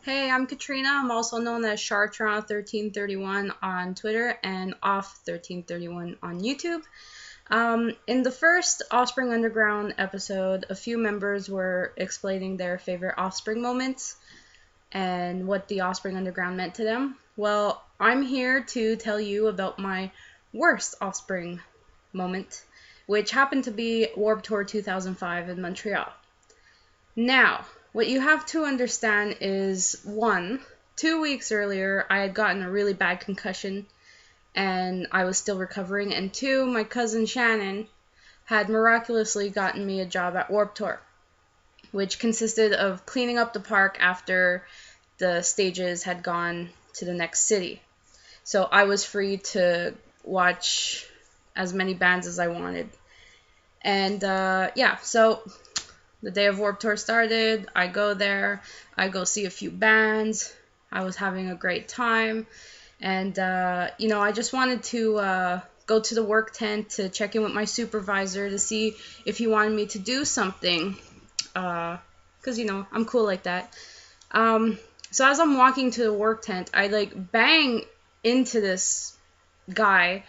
Hey, I'm Katrina. I'm also known as Chartron1331 on Twitter and Off1331 on YouTube. In the first Offspring Underground episode, a few members were explaining their favorite Offspring moments and what the Offspring Underground meant to them. Well, I'm here to tell you about my worst Offspring moment, which happened to be Warped Tour 2005 in Montreal. Now, what you have to understand is one, 2 weeks earlier, I had gotten a really bad concussion and I was still recovering. And two, my cousin Shannon had miraculously gotten me a job at Warped Tour, which consisted of cleaning up the park after the stages had gone to the next city. So I was free to watch as many bands as I wanted. And so the day of Warped Tour started, I go there, I go see a few bands, I was having a great time, and, I just wanted to go to the work tent to check in with my supervisor to see if he wanted me to do something, because, I'm cool like that. So as I'm walking to the work tent, I, bang into this guy,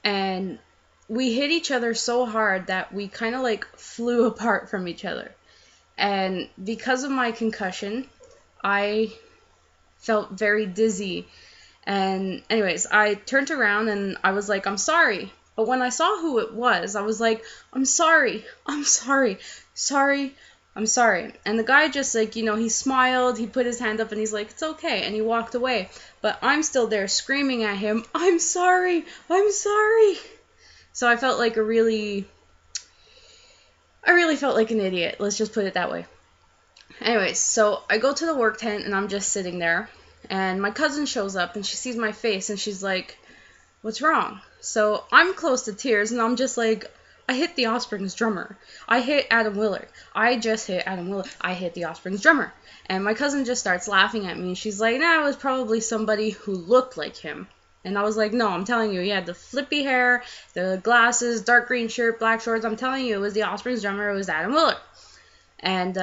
and we hit each other so hard that we kind of, flew apart from each other. And because of my concussion, I felt very dizzy. And anyways, I turned around and I was like, I'm sorry. But when I saw who it was, I was like, I'm sorry. I'm sorry. Sorry. I'm sorry. And the guy just he smiled, he put his hand up and he's like, it's okay. And he walked away. But I'm still there screaming at him, I'm sorry. I'm sorry. So I felt like I really felt like an idiot. Let's just put it that way. Anyways, so I go to the work tent and I'm just sitting there. And my cousin shows up and she sees my face and she's like, what's wrong? So I'm close to tears and I'm just like, I hit the Offspring's drummer. I hit Adam Willard. I just hit Adam Willard. I hit the Offspring's drummer. And my cousin just starts laughing at me. She's like, nah, it was probably somebody who looked like him. And I was like, no, I'm telling you, he had the flippy hair, the glasses, dark green shirt, black shorts. I'm telling you, it was the Offspring's drummer. It was Adam Willard. And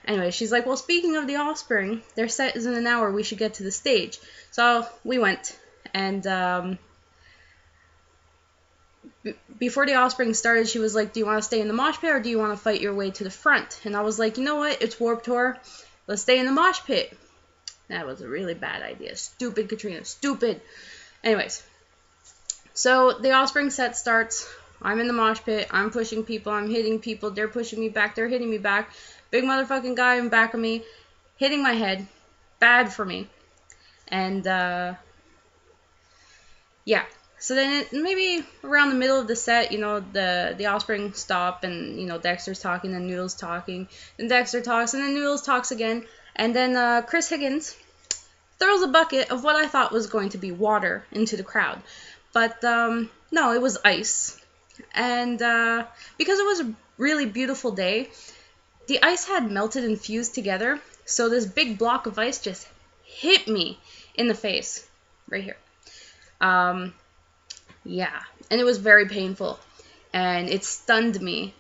anyway, she's like, well, speaking of the Offspring, their set is in an hour. We should get to the stage. So we went. And before the Offspring started, she was like, do you want to stay in the mosh pit or do you want to fight your way to the front? And I was like, you know what? It's Warped Tour. Let's stay in the mosh pit. That was a really bad idea. Stupid, Katrina. Stupid. Anyways, so the Offspring set starts. I'm in the mosh pit. I'm pushing people. I'm hitting people. They're pushing me back. They're hitting me back. Big motherfucking guy in back of me, hitting my head. Bad for me. And, yeah. So then maybe around the middle of the set, the Offspring stop and, Dexter's talking and Noodle's talking. Then Dexter talks and then Noodles talks again. And then Chris Higgins throws a bucket of what I thought was going to be water into the crowd. But no, it was ice. And because it was a really beautiful day, the ice had melted and fused together. So this big block of ice just hit me in the face right here. Yeah, and it was very painful. And it stunned me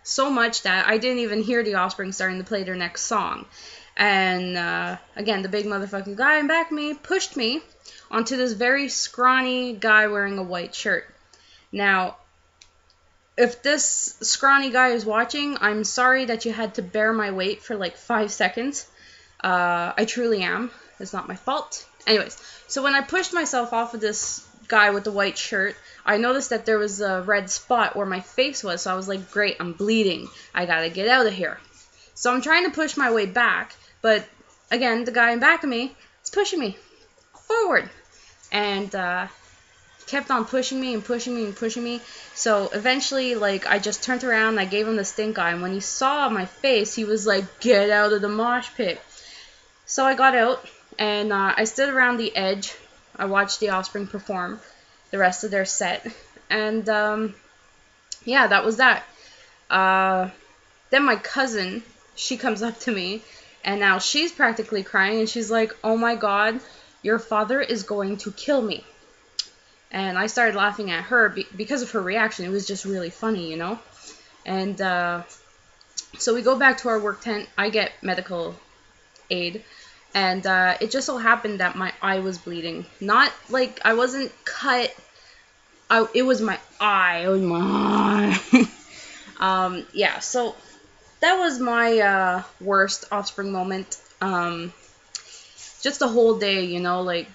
so much that I didn't even hear the Offspring starting to play their next song. And again, the big motherfucking guy in back of me pushed me onto this very scrawny guy wearing a white shirt. Now, if this scrawny guy is watching, I'm sorry that you had to bear my weight for like 5 seconds. I truly am. It's not my fault. Anyways, so when I pushed myself off of this guy with the white shirt, I noticed that there was a red spot where my face was. So I was like, great, I'm bleeding. I gotta get out of here. So I'm trying to push my way back. But again, the guy in back of me is pushing me forward. And kept on pushing me and pushing me and pushing me. So eventually, I just turned around and I gave him the stink eye. And when he saw my face, he was like, get out of the mosh pit. So I got out and I stood around the edge. I watched the Offspring perform the rest of their set. And yeah, that was that. Then my cousin, she comes up to me. And now she's practically crying. And she's like, oh my God, your father is going to kill me. And I started laughing at her because of her reaction. It was just really funny, And so we go back to our work tent. I get medical aid. And it just so happened that my eye was bleeding. Not like I wasn't cut. It was my eye. It was my eye. Yeah, so that was my worst Offspring moment. Just the whole day, you know, like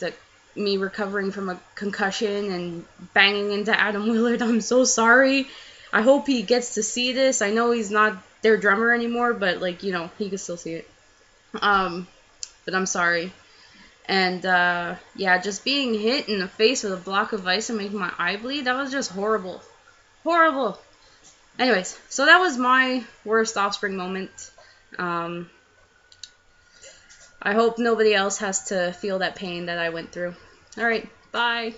me recovering from a concussion and banging into Adam Willard. I'm so sorry. I hope he gets to see this. I know he's not their drummer anymore, but like, you know, he can still see it. But I'm sorry. And yeah, just being hit in the face with a block of ice and making my eye bleed, that was just horrible. Horrible. Anyways, so that was my worst Offspring moment. I hope nobody else has to feel that pain that I went through. Alright, bye.